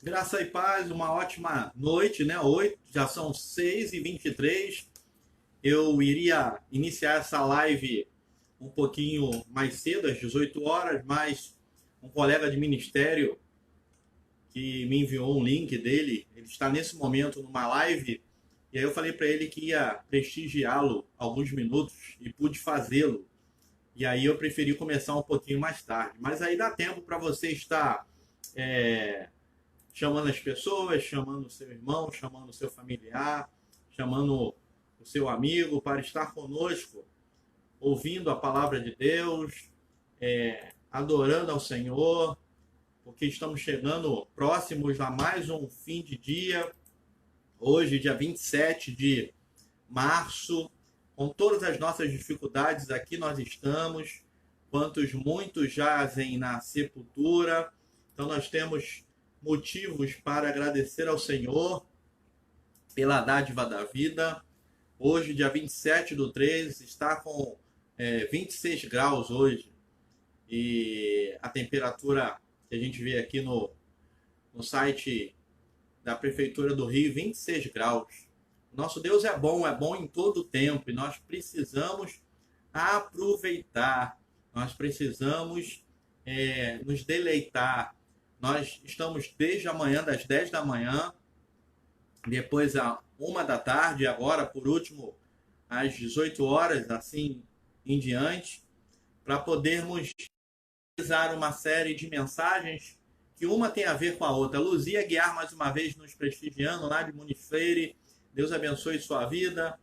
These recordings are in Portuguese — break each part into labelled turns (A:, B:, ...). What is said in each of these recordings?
A: Graça e paz, uma ótima noite, né? Hoje já são 6h23. Eu iria iniciar essa live um pouquinho mais cedo, às 18 horas, mas um colega de ministério que me enviou um link dele, ele está nesse momento numa live, e aí eu falei para ele que ia prestigiá-lo alguns minutos e pude fazê-lo. E aí eu preferi começar um pouquinho mais tarde. Mas aí dá tempo para você estar é, chamando as pessoas, chamando o seu irmão, chamando o seu familiar, chamando o seu amigo para estar conosco, ouvindo a palavra de Deus, adorando ao Senhor, porque estamos chegando próximos a mais um fim de dia, hoje, dia 27 de março, com todas as nossas dificuldades, aqui nós estamos, muitos jazem na sepultura, então nós temos motivos para agradecer ao Senhor pela dádiva da vida. Hoje, dia 27/3, está com 26 graus hoje. E a temperatura que a gente vê aqui no site da Prefeitura do Rio, 26 graus. Nosso Deus é bom em todo o tempo. E nós precisamos aproveitar. Nós precisamos nos deleitar. Nós estamos desde amanhã, das 10 da manhã, depois a 1 da tarde, e agora, por último, às 18 horas, assim em diante, para podermos realizar uma série de mensagens que uma tem a ver com a outra. Luzia Guiar, mais uma vez, nos prestigiando, lá de Muniz Freire. Deus abençoe sua vida.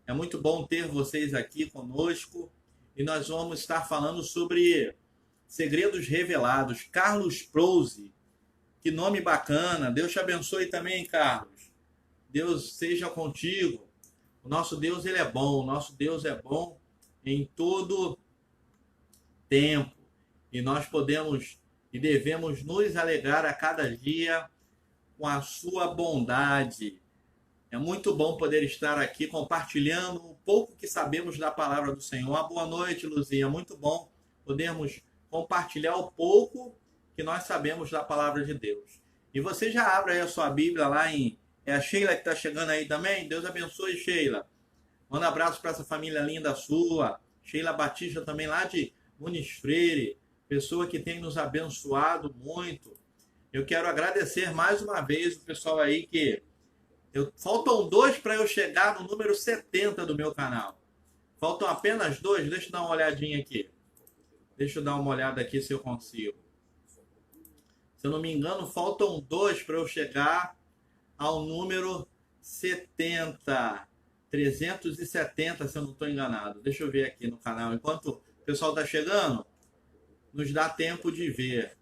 A: É muito bom ter vocês aqui conosco. E nós vamos estar falando sobre segredos revelados. Carlos Prose, que nome bacana. Deus te abençoe também, Carlos. Deus seja contigo. O nosso Deus, ele é bom. O nosso Deus é bom em todo tempo. E nós podemos e devemos nos alegrar a cada dia com a sua bondade. É muito bom poder estar aqui compartilhando um pouco que sabemos da palavra do Senhor. Uma boa noite, Luzia. Muito bom podermos compartilhar o pouco que nós sabemos da palavra de Deus. E você já abre aí a sua Bíblia lá em... É a Sheila que está chegando aí também? Deus abençoe, Sheila. Manda um abraço para essa família linda sua. Sheila Batista também lá de Muniz Freire. Pessoa que tem nos abençoado muito. Eu quero agradecer mais uma vez o pessoal aí que... Faltam 2 para eu chegar no número 70 do meu canal. Faltam apenas 2. Deixa eu dar uma olhadinha aqui. Deixa eu dar uma olhada aqui se eu consigo. Se eu não me engano, faltam 2 para eu chegar ao número 70. 370, se eu não estou enganado. Deixa eu ver aqui no canal. Enquanto o pessoal está chegando, nos dá tempo de ver.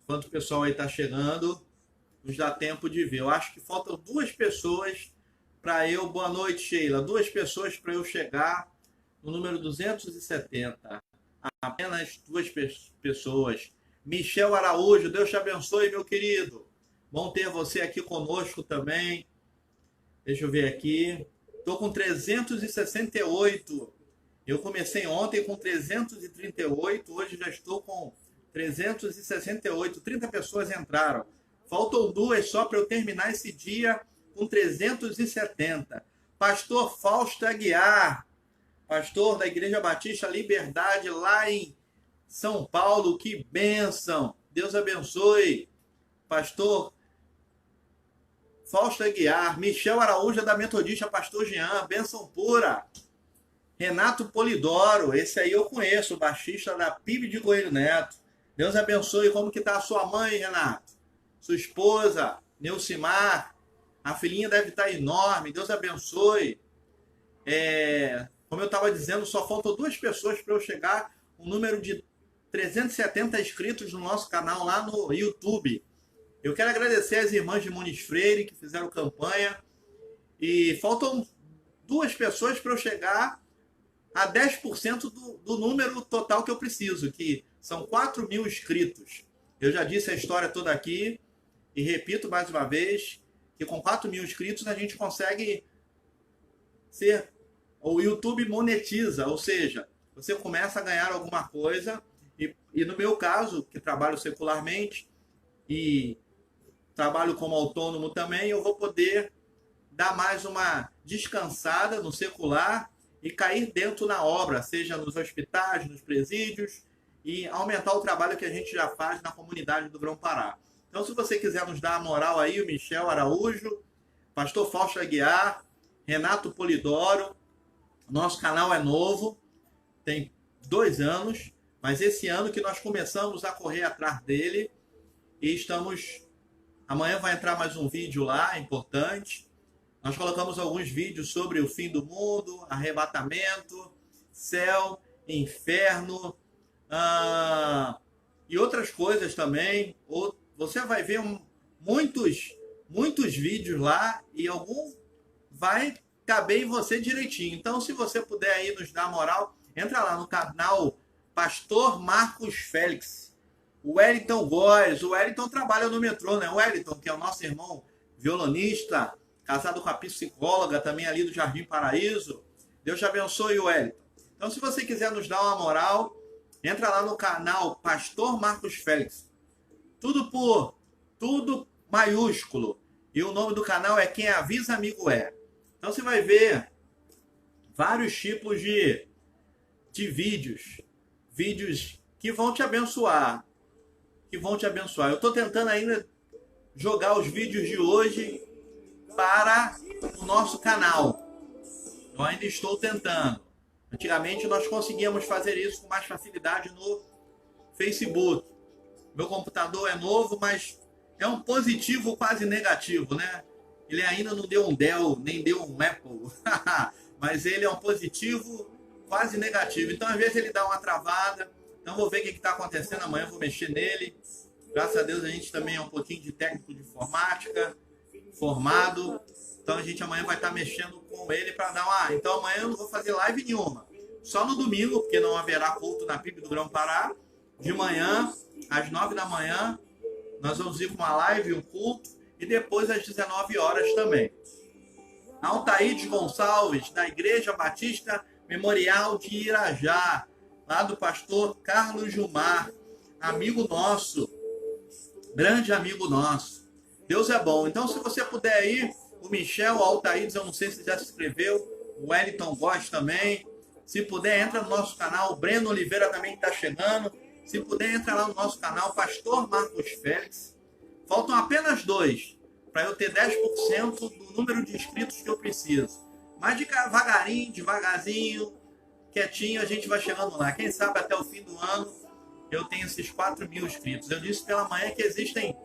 A: Enquanto o pessoal aí está chegando, nos dá tempo de ver. Eu acho que faltam 2 pessoas para eu... Boa noite, Sheila. 2 pessoas para eu chegar no número 270. Apenas 2 pessoas. Michel Araújo, Deus te abençoe, meu querido. Bom ter você aqui conosco também. Deixa eu ver aqui. Estou com 368. Eu comecei ontem com 338. Hoje já estou com 368. 30 pessoas entraram. Faltam 2 só para eu terminar esse dia com 370. Pastor Fausto Aguiar, pastor da Igreja Batista Liberdade, lá em São Paulo. Que bênção! Deus abençoe. Pastor Fausto Aguiar. Michel Araújo, da Metodista Pastor Jean. Bênção pura. Renato Polidoro, esse aí eu conheço, o baixista da PIB de Coelho Neto. Deus abençoe. Como que está a sua mãe, Renato? Sua esposa, Neucimar, a filhinha deve estar enorme, Deus abençoe. Como eu estava dizendo, só faltam 2 pessoas para eu chegar o número de 370 inscritos no nosso canal lá no YouTube. Eu quero agradecer às irmãs de Muniz Freire que fizeram campanha. E faltam 2 pessoas para eu chegar a 10% do número total que eu preciso, que são 4.000 inscritos. Eu já disse a história toda aqui. E repito mais uma vez, que com 4.000 inscritos a gente consegue ser... O YouTube monetiza, ou seja, você começa a ganhar alguma coisa. E no meu caso, que trabalho secularmente, e trabalho como autônomo também, eu vou poder dar mais uma descansada no secular e cair dentro na obra, seja nos hospitais, nos presídios, e aumentar o trabalho que a gente já faz na comunidade do Grão-Pará. Então, se você quiser nos dar a moral aí, o Michel Araújo, Pastor Fausto Aguiar, Renato Polidoro, nosso canal é novo, tem 2 anos, mas esse ano que nós começamos a correr atrás dele e estamos... Amanhã vai entrar mais um vídeo lá, importante. Nós colocamos alguns vídeos sobre o fim do mundo, arrebatamento, céu, inferno, e outras coisas também. Você vai ver muitos vídeos lá e algum vai caber em você direitinho. Então, se você puder aí nos dar moral, entra lá no canal Pastor Marcos Félix. O Wellington Góes, o Wellington trabalha no metrô, né? O Wellington, que é o nosso irmão violonista, casado com a psicóloga também ali do Jardim Paraíso. Deus te abençoe, Wellington. Então, se você quiser nos dar uma moral, entra lá no canal Pastor Marcos Félix. Tudo maiúsculo. E o nome do canal é Quem Avisa Amigo É. Então, você vai ver vários tipos de vídeos. Vídeos que vão te abençoar. Eu estou tentando ainda jogar os vídeos de hoje para o nosso canal. Eu ainda estou tentando. Antigamente nós conseguíamos fazer isso com mais facilidade no Facebook. Meu computador é novo, mas é um positivo quase negativo, né? Ele ainda não deu um Dell, nem deu um Apple. Mas ele é um positivo quase negativo. Então, às vezes, ele dá uma travada. Então, vou ver o que está acontecendo amanhã. Vou mexer nele. Graças a Deus, a gente também é um pouquinho de técnico de informática, formado. Então, a gente amanhã vai estar mexendo com ele para dar uma... Então, amanhã eu não vou fazer live nenhuma. Só no domingo, porque não haverá culto na PIB do Grão-Pará. De manhã, às 9 da manhã, nós vamos ir com uma live, um culto. E depois, às 19 horas também. Altaídes Gonçalves, da Igreja Batista Memorial de Irajá, lá do pastor Carlos Gilmar, amigo nosso, grande amigo nosso. Deus é bom. Então, se você puder ir, o Michel, o Altaídes, eu não sei se já se inscreveu, o Wellington Góes também. Se puder, entra no nosso canal. O Breno Oliveira também está chegando. Se puder, entra lá no nosso canal, Pastor Marcos Félix. Faltam apenas 2 para eu ter 10% do número de inscritos que eu preciso. Mas devagarzinho, quietinho, a gente vai chegando lá. Quem sabe até o fim do ano eu tenho esses 4.000 inscritos. Eu disse pela manhã que existem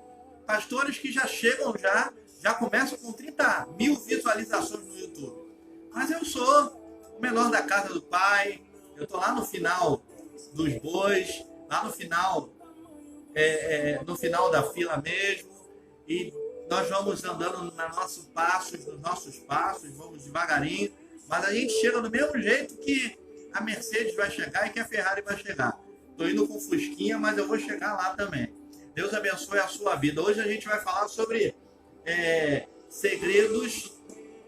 A: pastores que já chegam, já começam com 30.000 visualizações no YouTube. Mas eu sou o menor da casa do pai. Eu estou lá no final dos bois, lá no final da fila mesmo. E nós vamos andando nos nossos passos, vamos devagarinho, mas a gente chega do mesmo jeito que a Mercedes vai chegar e que a Ferrari vai chegar. Estou indo com Fusquinha, mas eu vou chegar lá também. Deus abençoe a sua vida. Hoje a gente vai falar sobre segredos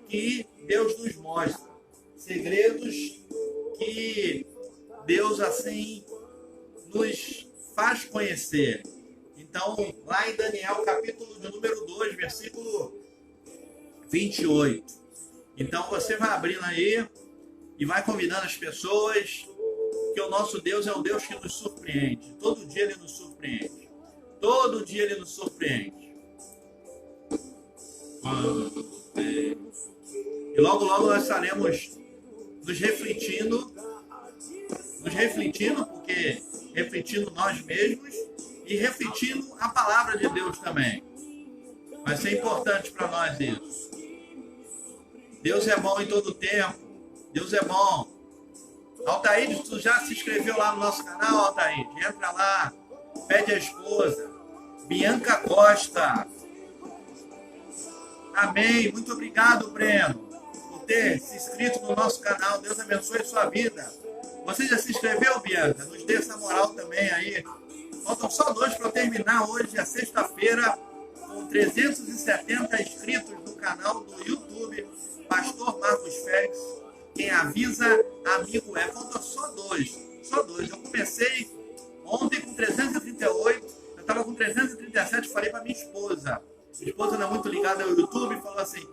A: que Deus nos mostra. Segredos que Deus assim nos faz conhecer. Então, lá em Daniel, capítulo de número 2, versículo 28. Então, você vai abrindo aí e vai convidando as pessoas, que o nosso Deus é um Deus que nos surpreende. Todo dia Ele nos surpreende. Todo dia Ele nos surpreende. E logo, logo nós estaremos nos refletindo, porque refletindo nós mesmos, e refletindo a palavra de Deus também. Vai ser importante para nós isso. Deus é bom em todo tempo. Deus é bom. Altaíde, tu já se inscreveu lá no nosso canal, Altaíde? Entra lá, pede a esposa. Bianca Costa. Amém. Muito obrigado, Breno, por ter se inscrito no nosso canal. Deus abençoe a sua vida. Você já se inscreveu, Bianca? Nos dê essa moral também aí. Faltam só 2 para eu terminar hoje, a sexta-feira, com 370 inscritos no canal do YouTube, Pastor Marcos Félix. Quem avisa, amigo é. Faltam só 2. Só 2. Eu comecei ontem com 338, eu estava com 337, falei para minha esposa. Minha esposa não é muito ligada ao YouTube e falou assim,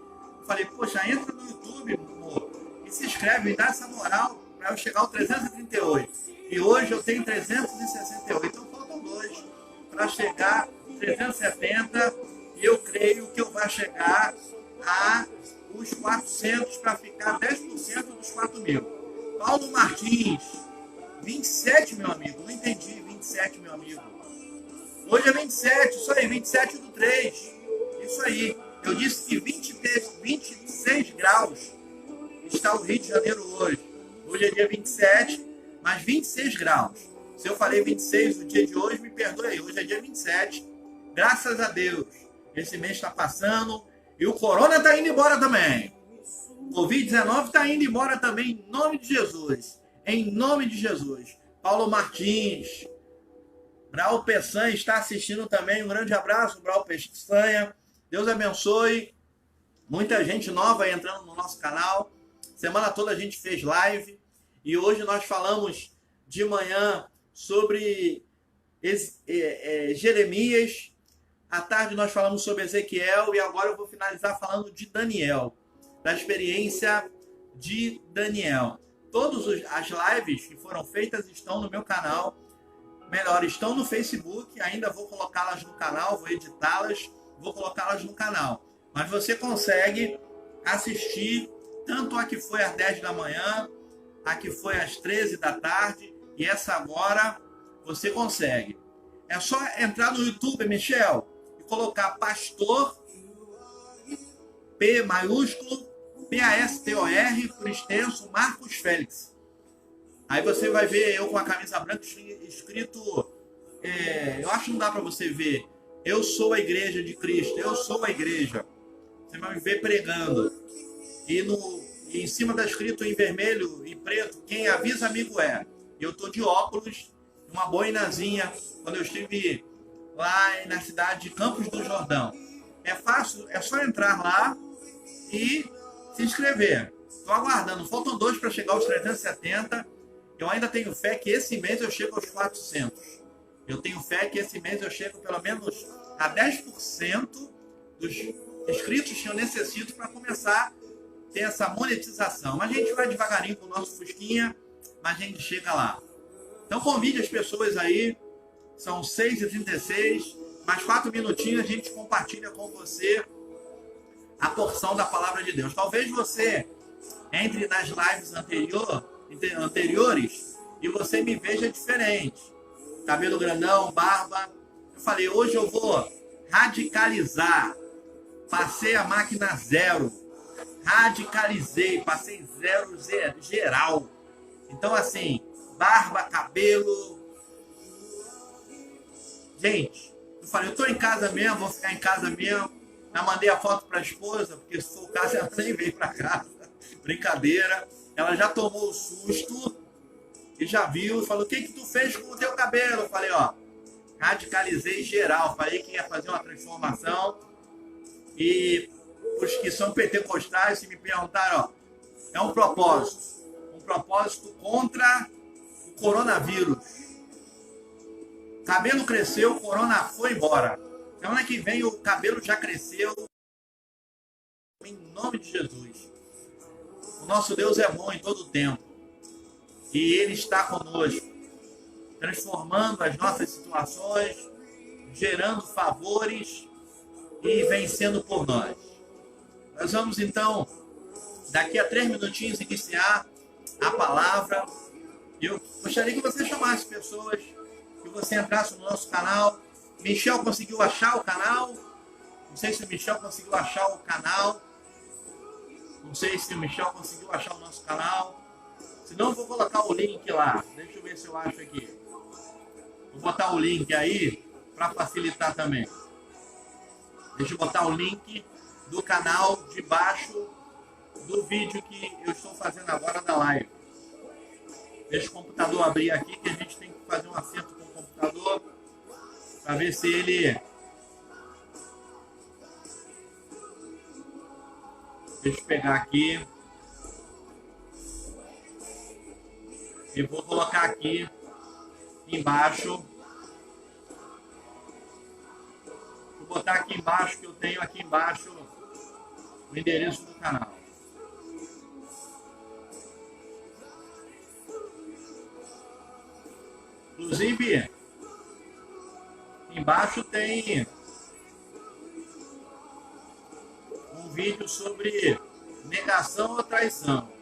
A: falei, poxa, entra no YouTube, amor, e se inscreve, me dá essa moral para eu chegar ao 338. E hoje eu tenho 368, então faltam 2 para chegar 370 e eu creio que eu vou chegar a os 400 para ficar 10% dos 4.000. Paulo Martins, 27, meu amigo, não entendi, 27, meu amigo. Hoje é 27, isso aí, 27 do 3. Isso aí. Eu disse que 26 graus está o Rio de Janeiro hoje. Hoje é dia 27, mas 26 graus. Se eu falei 26 no dia de hoje, me perdoe aí. Hoje é dia 27. Graças a Deus. Esse mês está passando e o corona está indo embora também. O Covid-19 está indo embora também, em nome de Jesus. Em nome de Jesus. Paulo Martins. Brau Peçanha está assistindo também. Um grande abraço, Brau Peçanha. Deus abençoe. Muita gente nova entrando no nosso canal. Semana toda a gente fez live. E hoje nós falamos de manhã sobre Jeremias. À tarde nós falamos sobre Ezequiel. E agora eu vou finalizar falando de Daniel. Da experiência de Daniel. Todas as lives que foram feitas estão no meu canal. Melhor, estão no Facebook, ainda vou colocá-las no canal, vou editá-las, vou colocá-las no canal. Mas você consegue assistir tanto a que foi às 10 da manhã, a que foi às 13 da tarde, e essa agora você consegue. É só entrar no YouTube, Michel, e colocar Pastor, P maiúsculo, P-A-S-T-O-R, por extenso, Marcos Félix. Aí você vai ver eu com a camisa branca escrito, eu acho que não dá para você ver, eu sou a igreja de Cristo, eu sou a igreja. Você vai me ver pregando. E em cima está escrito em vermelho e preto, quem avisa amigo é. Eu estou de óculos, uma boinazinha, quando eu estive lá na cidade de Campos do Jordão. É fácil, é só entrar lá e se inscrever. Estou aguardando, faltam 2 para chegar aos 370. Eu ainda tenho fé que esse mês eu chego aos 400. Eu tenho fé que esse mês eu chego pelo menos a 10% dos inscritos que eu necessito para começar a ter essa monetização. Mas a gente vai devagarinho com o nosso Fusquinha, mas a gente chega lá. Então convide as pessoas aí, são 6h36, mais 4 minutinhos a gente compartilha com você a porção da palavra de Deus. Talvez você entre nas lives anteriores e você me veja diferente. Cabelo grandão, barba. Eu falei, hoje eu vou radicalizar. Passei a máquina 0. Radicalizei, passei 0 geral. Então assim, barba, cabelo. Gente, eu falei, eu tô em casa mesmo, vou ficar em casa mesmo. Já mandei a foto para a esposa, porque se for o caso ela nem veio para casa. Brincadeira. Ela já tomou o susto e já viu e falou, o que tu fez com o teu cabelo? Eu falei, ó, radicalizei geral. Falei que ia fazer uma transformação. E os que são pentecostais, se me perguntaram, ó, é um propósito contra o coronavírus. Cabelo cresceu, o corona foi embora. Semana que vem o cabelo já cresceu. Em nome de Jesus. O nosso Deus é bom em todo o tempo. E Ele está conosco, transformando as nossas situações, gerando favores e vencendo por nós. Nós vamos então, daqui a 3 minutinhos, iniciar a palavra. Eu gostaria que você chamasse pessoas, que você entrasse no nosso canal. Michel conseguiu achar o canal? Não sei se o Michel conseguiu achar o canal. Não sei se o Michel conseguiu achar o nosso canal. Se não, eu vou colocar o link lá. Deixa eu ver se eu acho aqui. Vou botar o link aí para facilitar também. Deixa eu botar o link do canal debaixo do vídeo que eu estou fazendo agora da live. Deixa o computador abrir aqui, que a gente tem que fazer um acerto com o computador para ver se ele... Deixa eu pegar aqui. E vou colocar aqui embaixo Vou botar aqui embaixo, que eu tenho aqui embaixo o endereço do canal. Inclusive, embaixo tem um vídeo sobre negação ou traição.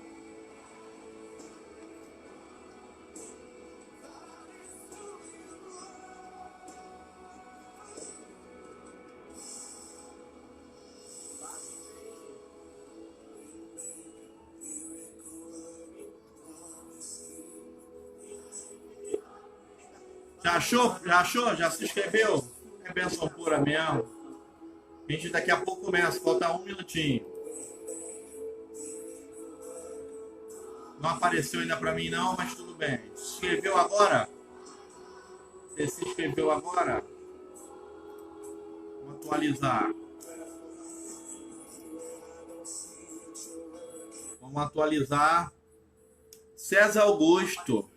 A: Já achou? Já achou? Já se inscreveu? É bênção pura mesmo. A gente daqui a pouco começa, falta um minutinho. Não apareceu ainda pra mim não, mas tudo bem. Se inscreveu agora? Você se inscreveu agora? Vamos atualizar. Vamos atualizar. César Augusto.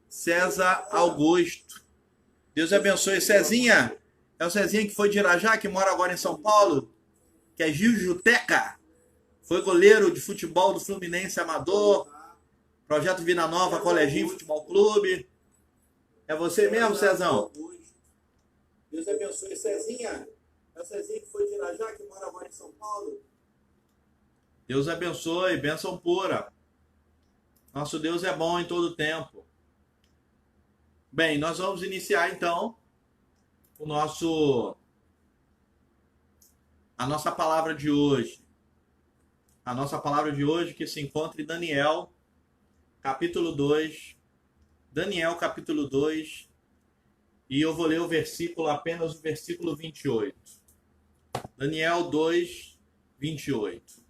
A: César Augusto. Deus abençoe. Cezinha. É o Cezinha que foi de Irajá, que mora agora em São Paulo. Que é Jujuteca. Foi goleiro de futebol do Fluminense Amador. Projeto Vida Nova, Coleginho Futebol Clube. É você mesmo, Cezão? Deus abençoe. Cezinha. É o Cezinha que foi de Irajá, que mora agora em São Paulo. Deus abençoe. Bênção pura. Nosso Deus é bom em todo tempo. Bem, nós vamos iniciar então a nossa palavra de hoje. A nossa palavra de hoje que se encontra em Daniel, capítulo 2. Daniel, capítulo 2. E eu vou ler o versículo, apenas o versículo 28. Daniel 2, 28. Se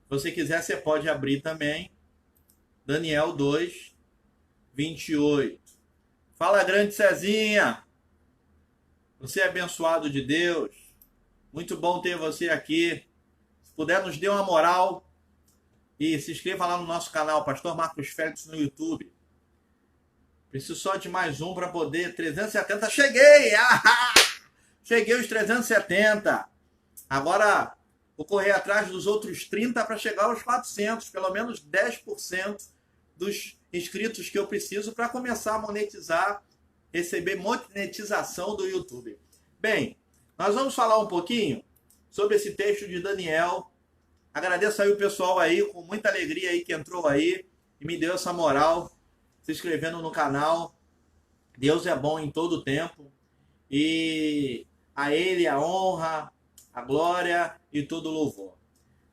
A: você quiser, você pode abrir também. Daniel 2, 28. Fala, grande Cezinha. Você é abençoado de Deus. Muito bom ter você aqui. Se puder, nos dê uma moral e se inscreva lá no nosso canal, Pastor Marcos Félix, no YouTube. Preciso só de mais um para poder... 370. Cheguei! Ah! Cheguei aos 370. Agora, vou correr atrás dos outros 30 para chegar aos 400. Pelo menos 10% dos inscritos que eu preciso para começar a monetizar, receber monetização do YouTube. Bem, nós vamos falar um pouquinho sobre esse texto de Daniel. Agradeço aí o pessoal aí, com muita alegria aí que entrou aí e me deu essa moral, se inscrevendo no canal. Deus é bom em todo o tempo e a Ele a honra, a glória e todo o louvor.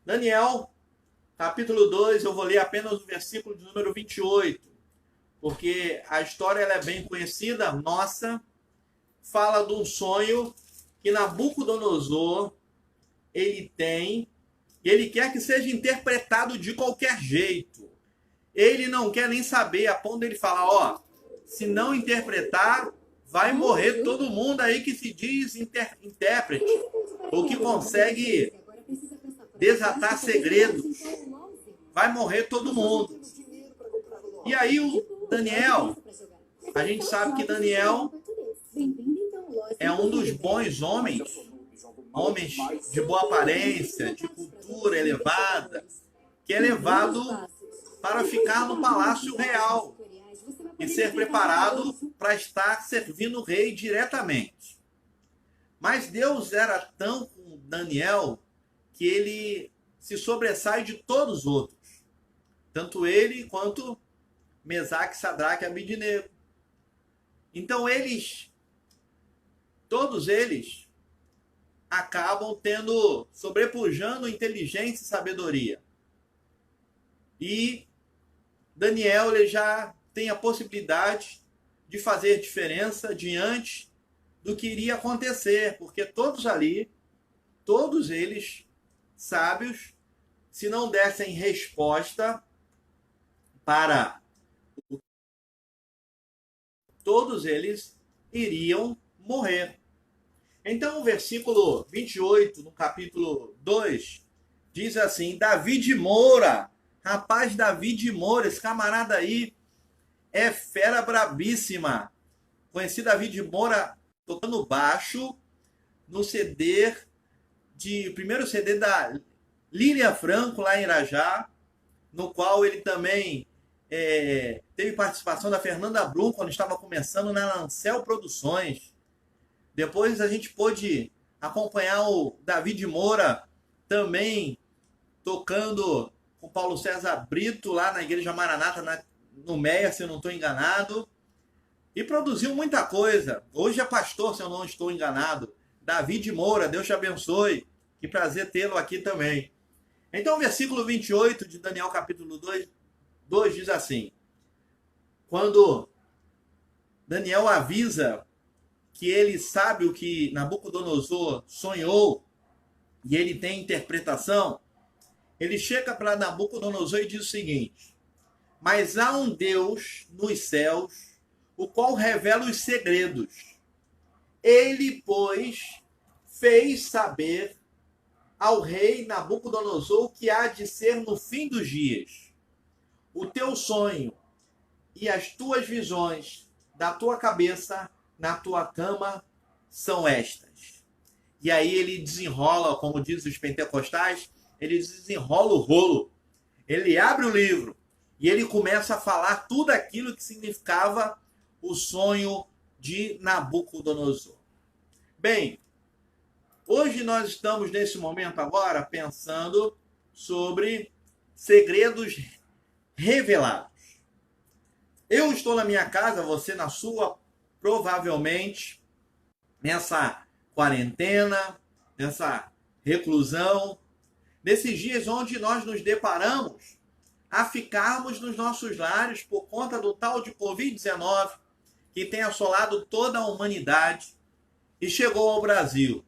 A: Daniel, capítulo 2, eu vou ler apenas o versículo de número 28, porque a história ela é bem conhecida, nossa, fala de um sonho que Nabucodonosor, ele tem, e ele quer que seja interpretado de qualquer jeito. Ele não quer nem saber, a ponto dele falar, ó, se não interpretar, vai morrer todo mundo aí que se diz intérprete, ou que consegue desatar segredos. Vai morrer todo mundo. E aí o Daniel, a gente sabe que Daniel é um dos bons homens de boa aparência, de cultura elevada, que é levado para ficar no palácio real e ser preparado para estar servindo o rei diretamente. Mas Deus era tão com Daniel que ele se sobressai de todos os outros. Tanto ele quanto Mesaque, Sadraque e Abednego. Então todos eles, acabam sobrepujando inteligência e sabedoria. E Daniel ele já tem a possibilidade de fazer diferença diante do que iria acontecer, porque todos eles, sábios, se não dessem resposta para todos eles iriam morrer. Então o versículo 28, no capítulo 2, diz assim, Davi de Moura, rapaz, Davi de Moura, esse camarada aí é fera brabíssima. Conheci Davi de Moura tocando baixo, no CD primeiro CD da Lília Franco, lá em Irajá, no qual ele também teve participação da Fernanda Brum, quando estava começando na Lancel Produções. Depois a gente pôde acompanhar o David Moura, também tocando com Paulo César Brito, lá na Igreja Maranata, no Meia, se eu não estou enganado. E produziu muita coisa. Hoje é pastor, se eu não estou enganado. David Moura, Deus te abençoe. Que prazer tê-lo aqui também. Então, o versículo 28 de Daniel, capítulo 2 diz assim: quando Daniel avisa que ele sabe o que Nabucodonosor sonhou e ele tem interpretação, ele chega para Nabucodonosor e diz o seguinte: mas há um Deus nos céus, o qual revela os segredos. Ele, pois, fez saber ao rei Nabucodonosor o que há de ser no fim dos dias. O teu sonho e as tuas visões da tua cabeça na tua cama são estas. E aí ele desenrola, como dizem os pentecostais, ele desenrola o rolo. Ele abre o livro e ele começa a falar tudo aquilo que significava o sonho de Nabucodonosor. Bem, hoje nós estamos nesse momento agora pensando sobre segredos revelados. Eu estou na minha casa, você na sua, provavelmente nessa quarentena, nessa reclusão, nesses dias onde nós nos deparamos a ficarmos nos nossos lares por conta do tal de Covid-19 que tem assolado toda a humanidade e chegou ao Brasil.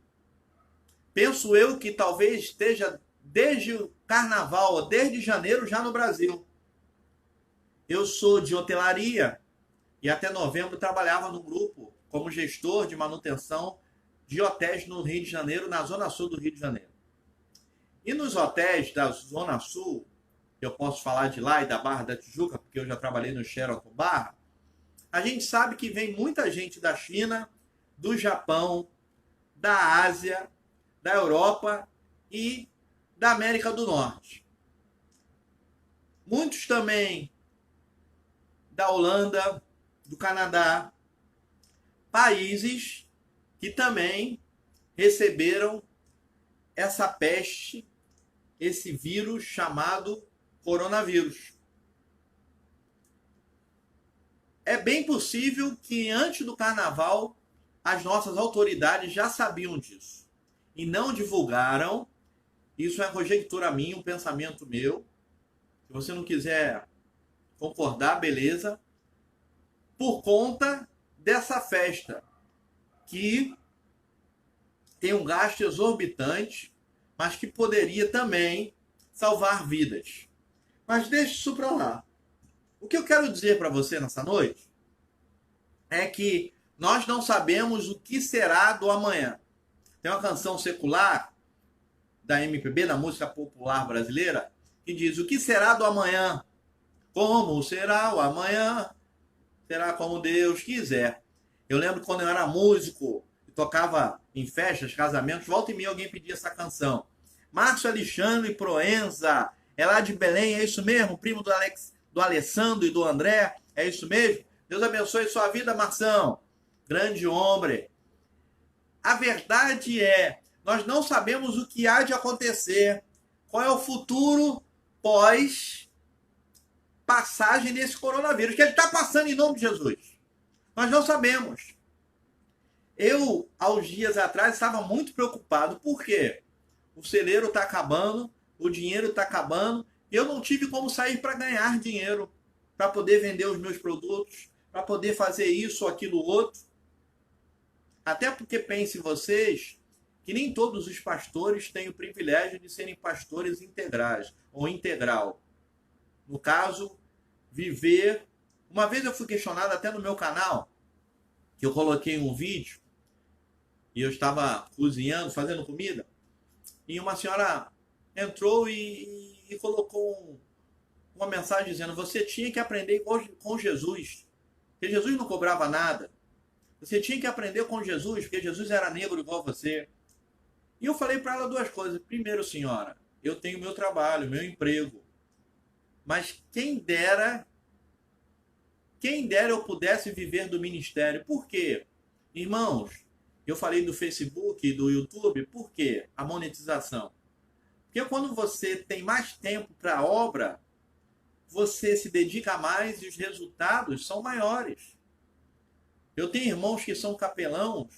A: Penso eu que talvez esteja desde o carnaval, ou desde janeiro já no Brasil. Eu sou de hotelaria e até novembro trabalhava no grupo como gestor de manutenção de hotéis no Rio de Janeiro, na Zona Sul do Rio de Janeiro. E nos hotéis da Zona Sul, eu posso falar de lá e da Barra da Tijuca, porque eu já trabalhei no Sheraton Barra, a gente sabe que vem muita gente da China, do Japão, da Ásia, da Europa e da América do Norte. Muitos também da Holanda, do Canadá, países que também receberam essa peste, esse vírus chamado coronavírus. É bem possível que antes do carnaval as nossas autoridades já sabiam disso e não divulgaram. Isso é conjectura minha, um pensamento meu. Se você não quiser concordar, beleza. Por conta dessa festa, que tem um gasto exorbitante, mas que poderia também salvar vidas. Mas deixe isso para lá. O que eu quero dizer para você nessa noite é que nós não sabemos o que será do amanhã. Tem uma canção secular da MPB, da música popular brasileira, que diz: o que será do amanhã? Como será o amanhã? Será como Deus quiser. Eu lembro quando eu era músico e tocava em festas, casamentos, volta e meia alguém pedia essa canção. Márcio Alexandre Proenza, é lá de Belém, é isso mesmo? Primo do Alessandro e do André, é isso mesmo? Deus abençoe sua vida, Marção. Grande homem. A verdade é, nós não sabemos o que há de acontecer. Qual é o futuro pós passagem desse coronavírus? Que ele está passando em nome de Jesus. Nós não sabemos. Eu, há uns dias atrás, estava muito preocupado. Por quê? O celeiro está acabando, o dinheiro está acabando, e eu não tive como sair para ganhar dinheiro, para poder vender os meus produtos, para poder fazer isso ou aquilo outro. Até porque pensem vocês que nem todos os pastores têm o privilégio de serem pastores integrais ou integral. No caso, viver... Uma vez eu fui questionado até no meu canal, que eu coloquei um vídeo, e eu estava cozinhando, fazendo comida, e uma senhora entrou e colocou uma mensagem dizendo: você tinha que aprender com Jesus, porque Jesus não cobrava nada. Você tinha que aprender com Jesus, porque Jesus era negro igual você. E eu falei para ela duas coisas. Primeiro, senhora, eu tenho meu trabalho, meu emprego. Mas quem dera eu pudesse viver do ministério. Por quê? Irmãos, eu falei do Facebook e do YouTube, por quê? A monetização. Porque quando você tem mais tempo para a obra, você se dedica mais e os resultados são maiores. Eu tenho irmãos que são capelães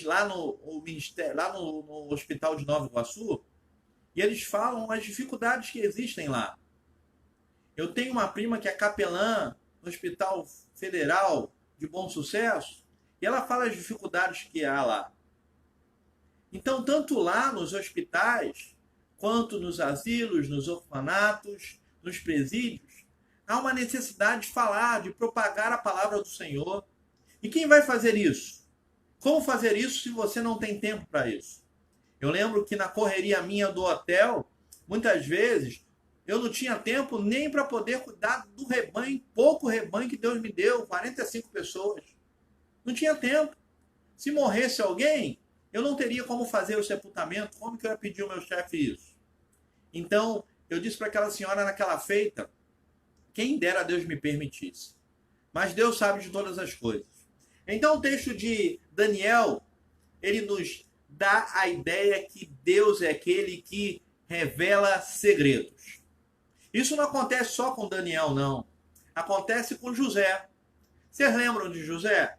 A: lá no ministério, lá no Hospital de Nova Iguaçu, e eles falam as dificuldades que existem lá. Eu tenho uma prima que é capelã no Hospital Federal de Bom Sucesso, e ela fala as dificuldades que há lá. Então, tanto lá nos hospitais, quanto nos asilos, nos orfanatos, nos presídios, há uma necessidade de falar, de propagar a palavra do Senhor. E quem vai fazer isso? Como fazer isso se você não tem tempo para isso? Eu lembro que na correria minha do hotel, muitas vezes, eu não tinha tempo nem para poder cuidar do rebanho, pouco rebanho que Deus me deu, 45 pessoas. Não tinha tempo. Se morresse alguém, eu não teria como fazer o sepultamento. Como que eu ia pedir ao meu chefe isso? Então, eu disse para aquela senhora naquela feita, quem dera Deus me permitisse. Mas Deus sabe de todas as coisas. Então, o texto de Daniel, ele nos dá a ideia que Deus é aquele que revela segredos. Isso não acontece só com Daniel, não. Acontece com José. Vocês lembram de José?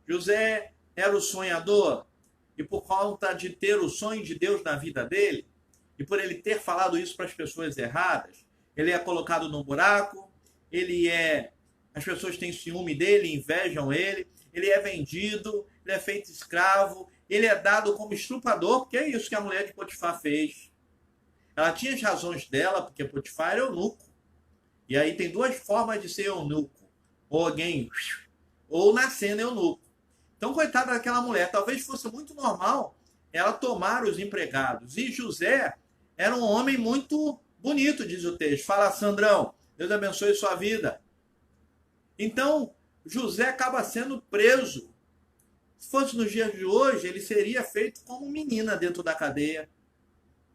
A: José era o sonhador, e por conta de ter o sonho de Deus na vida dele, e por ele ter falado isso para as pessoas erradas, ele é colocado no buraco, as pessoas têm ciúme dele, invejam ele é vendido, ele é feito escravo, ele é dado como estuprador, porque é isso que a mulher de Potifar fez. Ela tinha as razões dela, porque Potifar era eunuco. E aí tem duas formas de ser eunuco. Ou nascendo eunuco. Então, coitada daquela mulher, talvez fosse muito normal ela tomar os empregados. E José era um homem muito bonito, diz o texto. Fala, Sandrão, Deus abençoe sua vida. Então, José acaba sendo preso. Se fosse nos dias de hoje, ele seria feito como menina dentro da cadeia,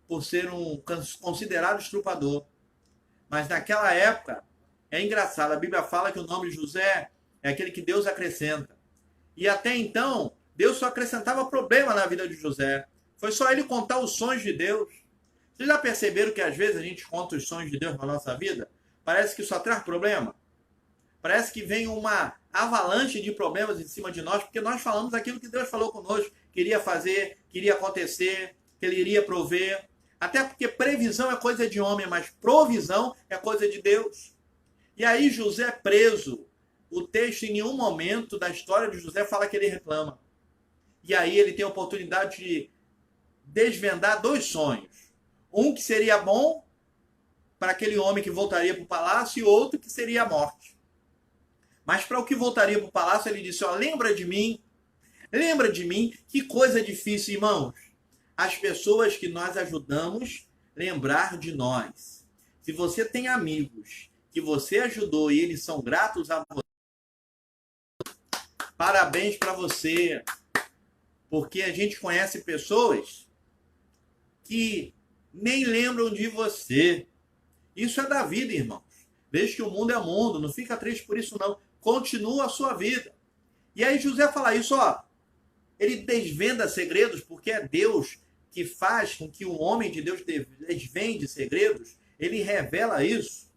A: por ser um considerado estuprador. Mas naquela época, é engraçado, a Bíblia fala que o nome de José é aquele que Deus acrescenta. E até então, Deus só acrescentava problema na vida de José. Foi só ele contar os sonhos de Deus. Vocês já perceberam que às vezes a gente conta os sonhos de Deus na nossa vida? Parece que só traz problema. Parece que vem uma avalanche de problemas em cima de nós, porque nós falamos aquilo que Deus falou conosco, queria fazer, queria acontecer, que Ele iria prover. Até porque previsão é coisa de homem, mas provisão é coisa de Deus. E aí José é preso. O texto em nenhum momento da história de José fala que ele reclama. E aí ele tem a oportunidade de desvendar dois sonhos. Um que seria bom para aquele homem que voltaria para o palácio e outro que seria a morte. Mas para o que voltaria para o palácio, ele disse, lembra de mim, que coisa difícil, irmãos. As pessoas que nós ajudamos, lembrar de nós. Se você tem amigos que você ajudou e eles são gratos a você, parabéns para você. Porque a gente conhece pessoas que nem lembram de você. Isso é da vida, irmãos. Desde que o mundo é mundo, não fica triste por isso não. Continua a sua vida. E aí José fala isso, ele desvenda segredos, porque é Deus que faz com que o homem de Deus desvende segredos. Ele revela isso.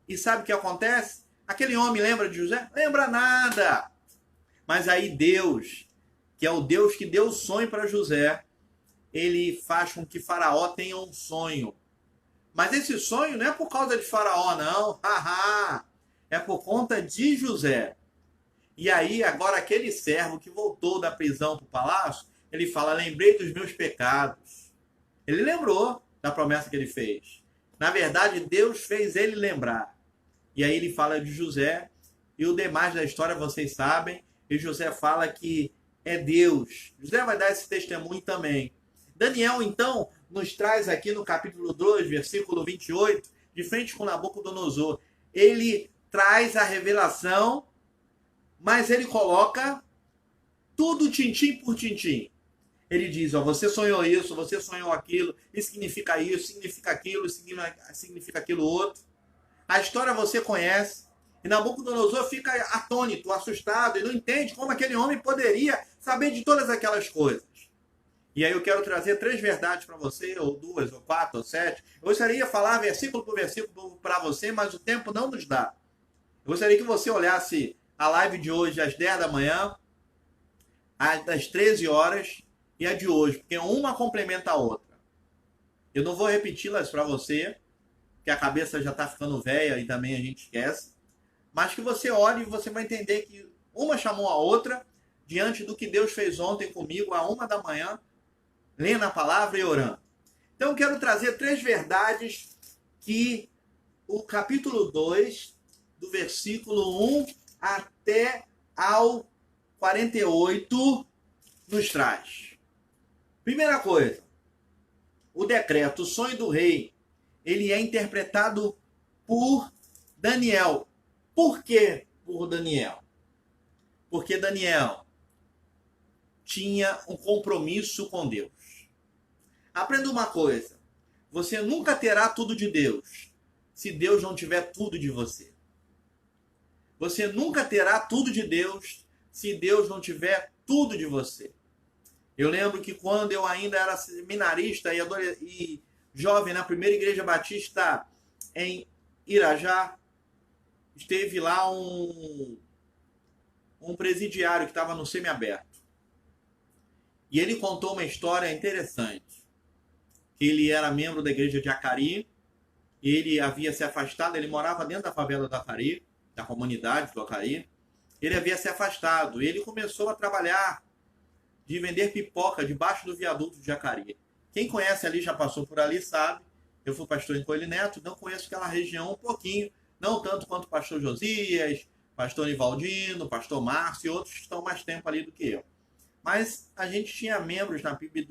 A: E sabe o que acontece? Aquele homem lembra de José? Lembra nada. Mas aí Deus, que é o Deus que deu o sonho para José, ele faz com que Faraó tenha um sonho. Mas esse sonho não é por causa de Faraó, não. É por conta de José. E aí, agora, aquele servo que voltou da prisão para o palácio, ele fala, lembrei dos meus pecados. Ele lembrou da promessa que ele fez. Na verdade, Deus fez ele lembrar. E aí ele fala de José, e o demais da história vocês sabem, e José fala que é Deus. José vai dar esse testemunho também. Daniel, então, nos traz aqui no capítulo 2, versículo 28, de frente com Nabucodonosor. Ele traz a revelação mas ele coloca tudo tintim por tintim. Ele diz, ó, você sonhou isso, você sonhou aquilo, isso significa isso, significa aquilo, significa aquilo outro. A história você conhece. E Nabucodonosor fica atônito, assustado, e não entende como aquele homem poderia saber de todas aquelas coisas. E aí eu quero trazer 3 verdades para você, ou 2, ou 4, ou 7. Eu gostaria de falar versículo por versículo para você, mas o tempo não nos dá. Eu gostaria que você olhasse a live de hoje às 10 da manhã, às 13 horas, e a de hoje, porque uma complementa a outra. Eu não vou repeti-las para você, que a cabeça já está ficando velha e também a gente esquece, mas que você olhe e você vai entender que uma chamou a outra diante do que Deus fez ontem comigo, à 1 da manhã, lendo a palavra e orando. Então eu quero trazer 3 verdades que o capítulo 2, do versículo 1 até ao 48, nos traz. Primeira coisa, o decreto, o sonho do rei, ele é interpretado por Daniel. Por que por Daniel? Porque Daniel tinha um compromisso com Deus. Aprenda uma coisa, você nunca terá tudo de Deus se Deus não tiver tudo de você. Você nunca terá tudo de Deus se Deus não tiver tudo de você. Eu lembro que quando eu ainda era seminarista e jovem na primeira igreja batista em Irajá, esteve lá um presidiário que estava no semiaberto. E ele contou uma história interessante. Ele era membro da igreja de Acari, ele havia se afastado, ele morava dentro da favela do Acari, da comunidade do Acari. Ele havia se afastado, e ele começou a trabalhar de vender pipoca debaixo do viaduto de Acari. Quem conhece ali, já passou por ali, sabe. Eu fui pastor em Coelho Neto, não conheço aquela região um pouquinho, não tanto quanto o pastor Josias, pastor Nivaldino, pastor Márcio e outros que estão mais tempo ali do que eu. Mas a gente tinha membros na PIB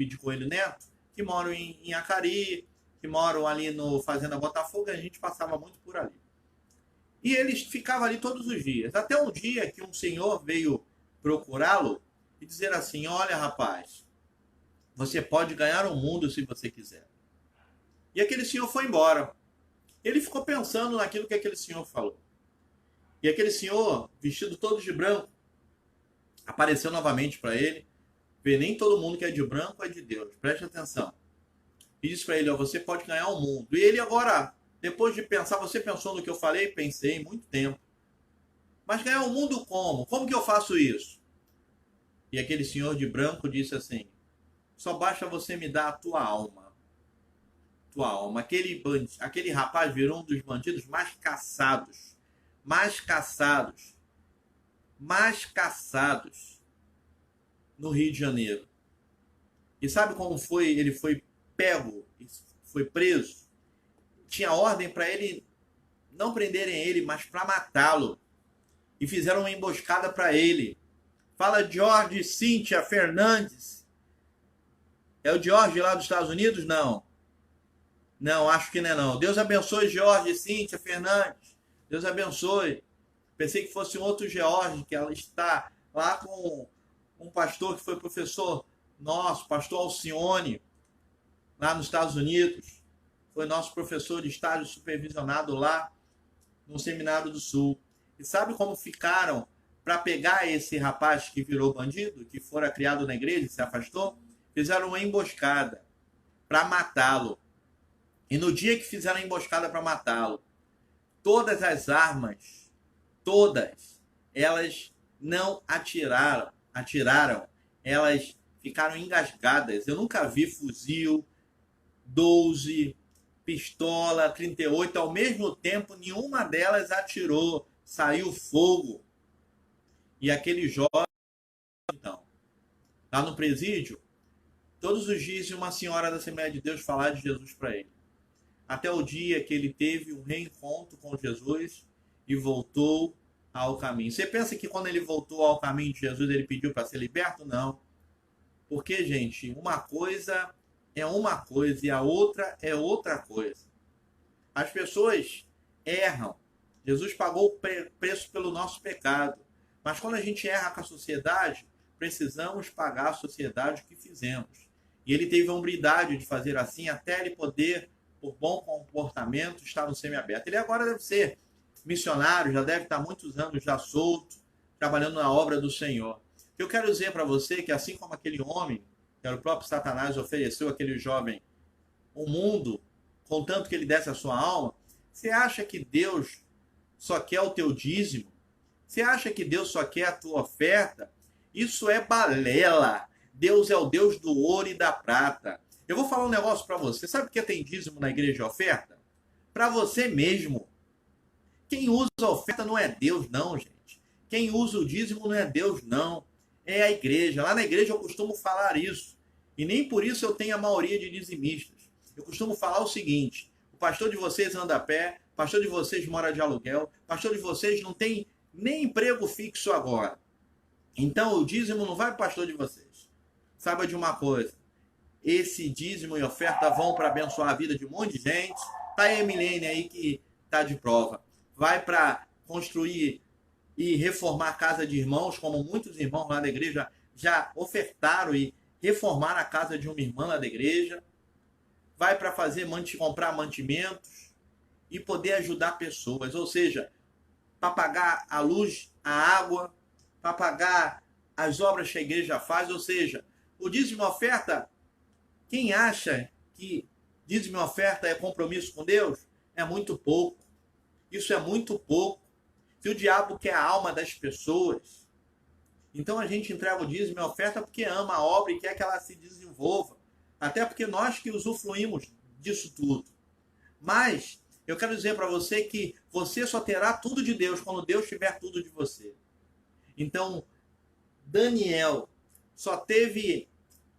A: de Coelho Neto, que moram em Acari, que moram ali no Fazenda Botafogo, e a gente passava muito por ali. E eles ficavam ali todos os dias. Até um dia que um senhor veio procurá-lo e dizer assim, olha rapaz, você pode ganhar o mundo se você quiser. E aquele senhor foi embora. Ele ficou pensando naquilo que aquele senhor falou. E aquele senhor, vestido todo de branco, apareceu novamente para ele. Vê, nem todo mundo que é de branco é de Deus. Preste atenção. E disse para ele, ó, você pode ganhar o mundo. E ele agora, depois de pensar, você pensou no que eu falei? Pensei, muito tempo. Mas ganhar o mundo como? Como que eu faço isso? E aquele senhor de branco disse assim, só basta você me dar a tua alma. Tua alma. Aquele rapaz virou um dos bandidos mais caçados no Rio de Janeiro. E sabe como foi? Ele foi pego, foi preso. Tinha ordem para ele não prenderem ele, mas para matá-lo. E fizeram uma emboscada para ele. Fala George Cynthia Fernandes. É o George lá dos Estados Unidos? Não. Não, acho que não é não. Deus abençoe George Cynthia Fernandes. Deus abençoe. Pensei que fosse um outro George, que ela está lá com um pastor que foi professor nosso, pastor Alcione, lá nos Estados Unidos. Foi nosso professor de estágio supervisionado lá no Seminário do Sul. E sabe como ficaram para pegar esse rapaz que virou bandido, que fora criado na igreja e se afastou? Fizeram uma emboscada para matá-lo. E no dia que fizeram a emboscada para matá-lo, todas as armas, todas, elas não atiraram, elas ficaram engasgadas. Eu nunca vi fuzil, 12, pistola, 38, ao mesmo tempo, nenhuma delas atirou, saiu fogo. E aquele jovem, então, lá no presídio, todos os dias uma senhora da Assembleia de Deus falar de Jesus para ele. Até o dia que ele teve um reencontro com Jesus e voltou ao caminho. Você pensa que quando ele voltou ao caminho de Jesus, ele pediu para ser liberto? Não. Porque, gente, uma coisa é uma coisa e a outra é outra coisa. As pessoas erram Jesus pagou o preço pelo nosso pecado. Mas quando a gente erra com a sociedade, precisamos pagar a sociedade o que fizemos. E ele teve a hombridade de fazer assim até ele poder, por bom comportamento, estar no semiaberto. Ele agora deve ser missionário, já deve estar muitos anos já solto, trabalhando na obra do Senhor. Eu quero dizer para você que assim como aquele homem, que era o próprio Satanás, ofereceu àquele jovem o mundo, contanto que ele desse a sua alma, você acha que Deus só quer o teu dízimo? Você acha que Deus só quer a tua oferta? Isso é balela. Deus é o Deus do ouro e da prata. Eu vou falar um negócio para você. Sabe por que tem dízimo na igreja e oferta? Para você mesmo. Quem usa a oferta não é Deus, não, gente. Quem usa o dízimo não é Deus, não. É a igreja. Lá na igreja eu costumo falar isso. E nem por isso eu tenho a maioria de dizimistas. Eu costumo falar o seguinte: o pastor de vocês anda a pé, o pastor de vocês mora de aluguel, o pastor de vocês não tem nem emprego fixo agora. Então o dízimo não vai para o pastor de vocês. Saiba de uma coisa: esse dízimo e oferta vão para abençoar a vida de um monte de gente. Tá aí a Milene aí que tá de prova. Vai para construir e reformar a casa de irmãos, como muitos irmãos lá da igreja já ofertaram e reformaram a casa de uma irmã lá da igreja. Vai para comprar mantimentos e poder ajudar pessoas. Ou seja, para pagar a luz, a água, para pagar as obras que a igreja faz. Ou seja, o dízimo e oferta, quem acha que dízimo e oferta é compromisso com Deus, é muito pouco. Isso é muito pouco. Se o diabo quer a alma das pessoas, então a gente entrega o dízimo e oferta porque ama a obra e quer que ela se desenvolva. Até porque nós que usufruímos disso tudo. Mas eu quero dizer para você que você só terá tudo de Deus quando Deus tiver tudo de você. Então, Daniel só teve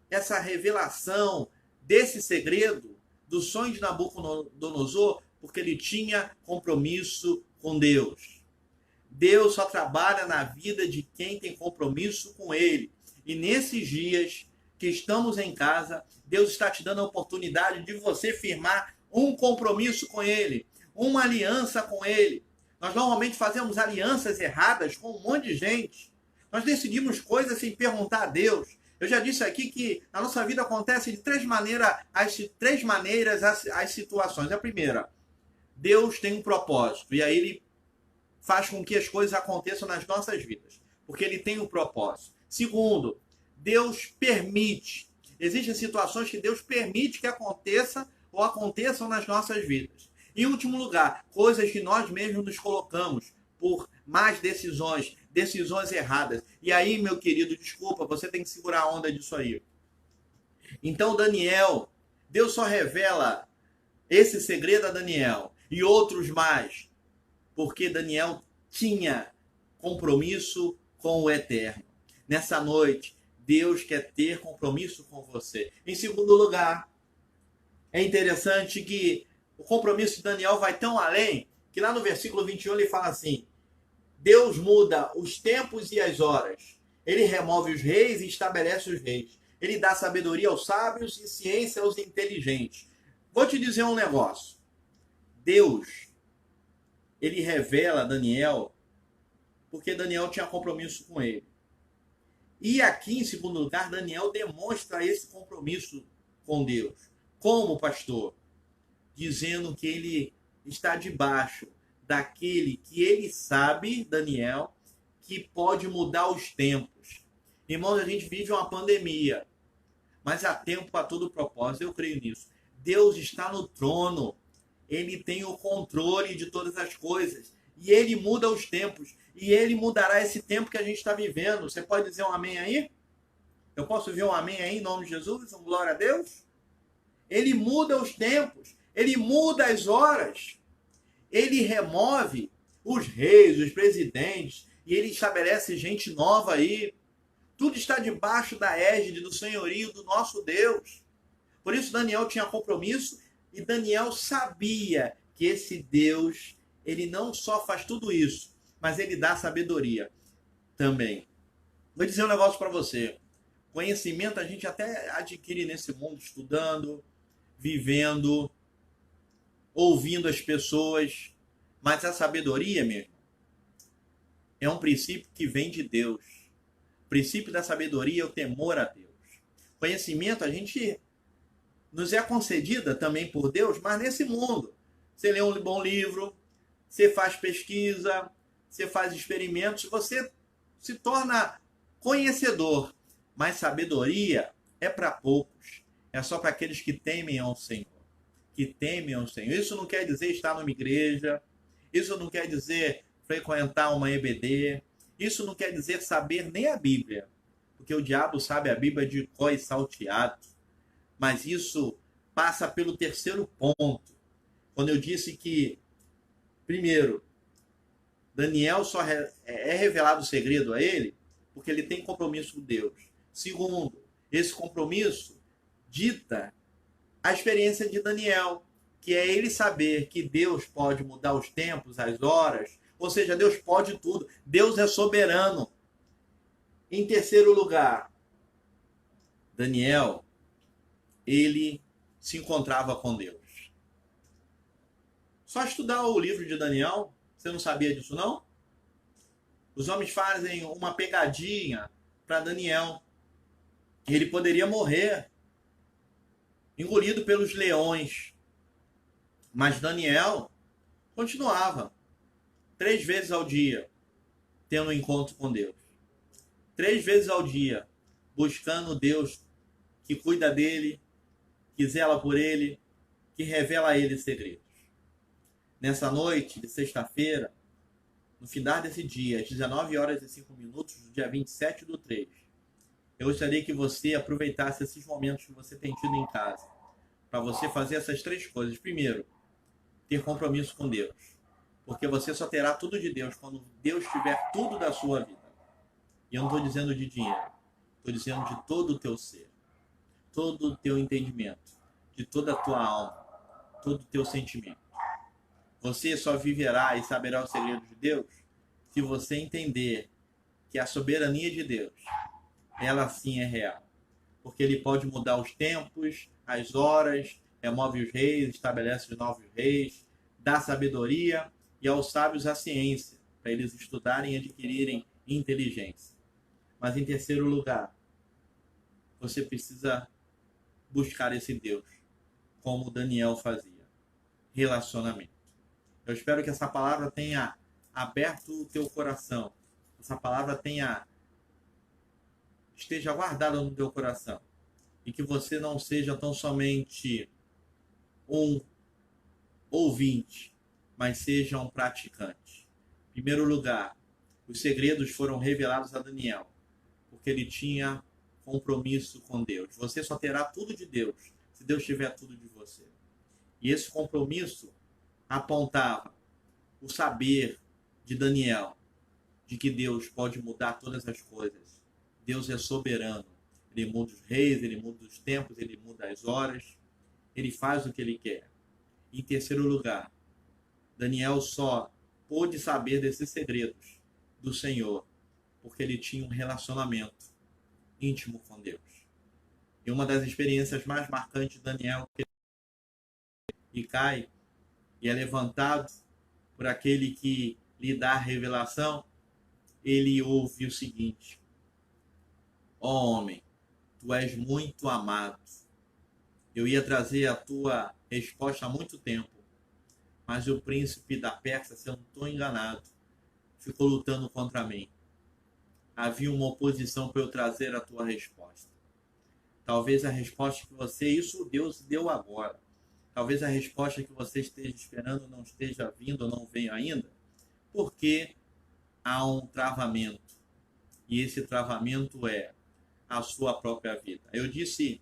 A: essa revelação desse segredo do sonho de Nabucodonosor porque ele tinha compromisso com Deus. Deus só trabalha na vida de quem tem compromisso com Ele. E nesses dias que estamos em casa, Deus está te dando a oportunidade de você firmar um compromisso com Ele, uma aliança com Ele. Nós normalmente fazemos alianças erradas com um monte de gente. Nós decidimos coisas sem perguntar a Deus. Eu já disse aqui que na nossa vida acontece de três maneiras as situações. A primeira, Deus tem um propósito e aí Ele faz com que as coisas aconteçam nas nossas vidas, porque Ele tem um propósito. Segundo, Deus permite. Existem situações que Deus permite que aconteçam ou aconteçam nas nossas vidas. Em último lugar, coisas que nós mesmos nos colocamos por más decisões erradas. E aí, meu querido, desculpa, você tem que segurar a onda disso aí. Então, Daniel, Deus só revela esse segredo a Daniel e outros mais, porque Daniel tinha compromisso com o Eterno. Nessa noite, Deus quer ter compromisso com você. Em segundo lugar, é interessante que o compromisso de Daniel vai tão além que lá no versículo 21 ele fala assim: Deus muda os tempos e as horas. Ele remove os reis e estabelece os reis. Ele dá sabedoria aos sábios e ciência aos inteligentes. Vou te dizer um negócio. Deus, ele revela a Daniel porque Daniel tinha compromisso com ele. E aqui, em segundo lugar, Daniel demonstra esse compromisso com Deus. Como, pastor? Dizendo que ele está debaixo daquele que ele sabe, Daniel, que pode mudar os tempos. Irmãos, a gente vive uma pandemia, mas há tempo para todo propósito, eu creio nisso. Deus está no trono, Ele tem o controle de todas as coisas, e Ele muda os tempos, e Ele mudará esse tempo que a gente está vivendo. Você pode dizer um amém aí? Eu posso ver um amém aí em nome de Jesus? Um glória a Deus? Ele muda os tempos, Ele muda as horas, Ele remove os reis, os presidentes, e Ele estabelece gente nova aí. Tudo está debaixo da égide do senhorio do nosso Deus. Por isso Daniel tinha compromisso e Daniel sabia que esse Deus, ele não só faz tudo isso, mas ele dá sabedoria também. Vou dizer um negócio para você. Conhecimento a gente até adquire nesse mundo, estudando, vivendo, ouvindo as pessoas. Mas a sabedoria, meu irmão, é um princípio que vem de Deus. O princípio da sabedoria é o temor a Deus. Conhecimento, a gente nos é concedida também por Deus, mas nesse mundo. Você lê um bom livro, você faz pesquisa, você faz experimentos, você se torna conhecedor. Mas sabedoria é para poucos. É só para aqueles que temem ao Senhor. Que temem ao Senhor. Isso não quer dizer estar numa igreja. Isso não quer dizer frequentar uma EBD. Isso não quer dizer saber nem a Bíblia. Porque o diabo sabe a Bíblia de cor e salteado. Mas isso passa pelo terceiro ponto. Quando eu disse que, primeiro, Daniel só é revelado o segredo a ele porque ele tem compromisso com Deus. Segundo, esse compromisso dita a experiência de Daniel, que é ele saber que Deus pode mudar os tempos, as horas, ou seja, Deus pode tudo. Deus é soberano. Em terceiro lugar, Daniel, ele se encontrava com Deus. Só estudar o livro de Daniel, você não sabia disso não? Os homens fazem uma pegadinha para Daniel. Ele poderia morrer, engolido pelos leões. Mas Daniel continuava 3 vezes ao dia tendo um encontro com Deus. 3 vezes ao dia buscando Deus que cuida dele, que zela por ele, que revela a ele segredos. Nessa noite de sexta-feira, no final desse dia, às 19 horas e 5 minutos, do dia 27/3, eu gostaria que você aproveitasse esses momentos que você tem tido em casa, para você fazer essas 3 coisas. Primeiro, ter compromisso com Deus, porque você só terá tudo de Deus quando Deus tiver tudo da sua vida. E eu não estou dizendo de dinheiro, estou dizendo de todo o teu ser, todo o teu entendimento, de toda a tua alma, todo o teu sentimento. Você só viverá e saberá o segredo de Deus se você entender que a soberania de Deus, ela sim é real. Porque ele pode mudar os tempos, as horas, remove os reis, estabelece os novos reis, dá sabedoria e aos sábios a ciência, para eles estudarem e adquirirem inteligência. Mas em terceiro lugar, você precisa buscar esse Deus, como Daniel fazia. Relacionamento. Eu espero que essa palavra tenha aberto o teu coração. Essa palavra esteja guardada no teu coração. E que você não seja tão somente um ouvinte, mas seja um praticante. Em primeiro lugar, os segredos foram revelados a Daniel, porque ele tinha compromisso com Deus. Você só terá tudo de Deus, se Deus tiver tudo de você. E esse compromisso apontava o saber de Daniel, de que Deus pode mudar todas as coisas. Deus é soberano. Ele muda os reis, ele muda os tempos, ele muda as horas. Ele faz o que ele quer. Em terceiro lugar, Daniel só pôde saber desses segredos do Senhor porque ele tinha um relacionamento íntimo com Deus. E uma das experiências mais marcantes de Daniel, que cai e é levantado por aquele que lhe dá a revelação, ele ouve o seguinte: ó homem, tu és muito amado. Eu ia trazer a tua resposta há muito tempo, mas o príncipe da Pérsia, se eu não estou enganado, ficou lutando contra mim. Havia uma oposição para eu trazer a tua resposta. Talvez a resposta que você, isso Deus deu agora. Talvez a resposta que você esteja esperando não esteja vindo ou não veio ainda, porque há um travamento. E esse travamento é a sua própria vida. Eu disse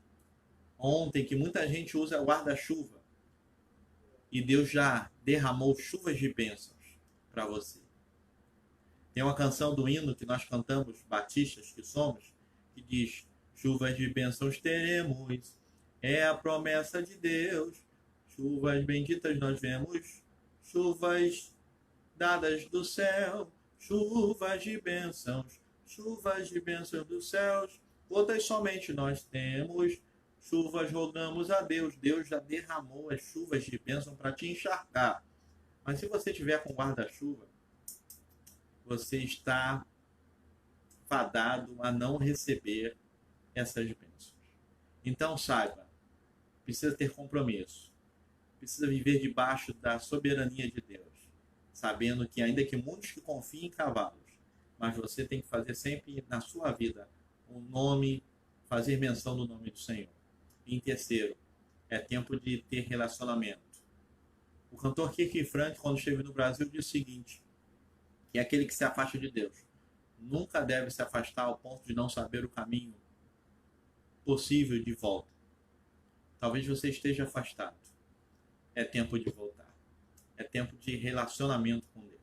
A: ontem que muita gente usa guarda-chuva e Deus já derramou chuvas de bênçãos para você. Tem uma canção do hino que nós cantamos, batistas que somos, que diz: chuvas de bênçãos teremos, é a promessa de Deus. Chuvas benditas nós vemos, chuvas dadas do céu, chuvas de bênçãos dos céus. Outras somente nós temos, chuvas rogamos a Deus. Deus já derramou as chuvas de bênção para te encharcar. Mas se você tiver com guarda-chuva, você está fadado a não receber essas bênçãos. Então saiba, precisa ter compromisso, precisa viver debaixo da soberania de Deus, sabendo que ainda que muitos que confiem em cavalos, mas você tem que fazer sempre na sua vida o nome, fazer menção do nome do Senhor. Em terceiro, é tempo de ter relacionamento. O cantor Kirk Franklin, quando esteve no Brasil, disse o seguinte, que é aquele que se afasta de Deus nunca deve se afastar ao ponto de não saber o caminho possível de volta. Talvez você esteja afastado. É tempo de voltar. É tempo de relacionamento com Deus.